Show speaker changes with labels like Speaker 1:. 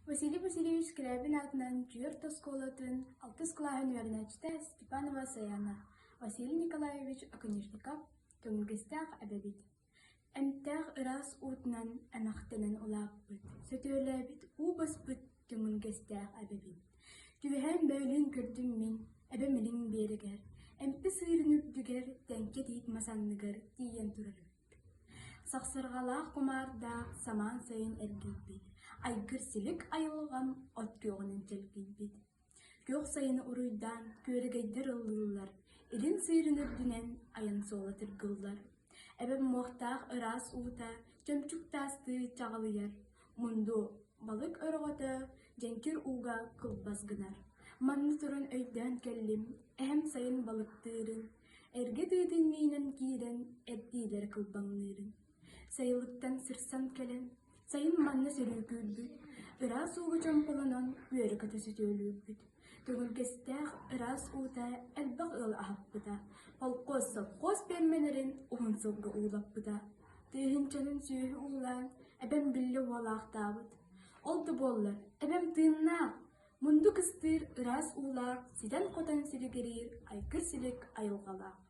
Speaker 1: Василий Васильевич Скрябин атынан Чуер Тосколатын, Алтыс Клахын Верначта Степанова Саяна, Василий Николаевич Аконежников, Тунгестах Абабит. Эмтах раз утнан анахтанан улаппыт, сөтөләбит убаспыт Тунгестах Абабит. Түйән бәйлін күрдім мен, әбәмілін берігер, әмпі сырынып дүгер, тәнке дейт масанныгар, тиен тұрыр. Сақсырғалақ құмарда саман сайын әргейбет, айгыр сілік айылған от көғінің тәлгейбет. Көқ сайын ұруйдан көрігейдір ұлылар, елін сырынып дүнен айын солатыр гыллар. Әбәм моқтақ ырас уыта, чөмчүк тасты чағылыяр, мұнду балық өрғоты, жәнкер уға кылбазгынар. Манны тұрын өйден кәлім, әм сайын балықтырын, әрге дүйдің мейнен кейрен, әрдейлер кылбаңлырын. Sayılıktan sırsan kelen, sayın manna sürüküldü, ıras uğu çampalanan üyeri katı sütülübüt. Tügülgestağ ıras uğuta elbaq ıl ahapbıda, olqoz sapqoz bermelerin uğun sılgı uğlapbıda. Tühünçanın süyü uğulan, ebem billi valaqtabıd. Oldu bollar, ebem tığınna, mundu kıstır ıras uğlar, siden kotan siligerir, aykır silik ayılğala.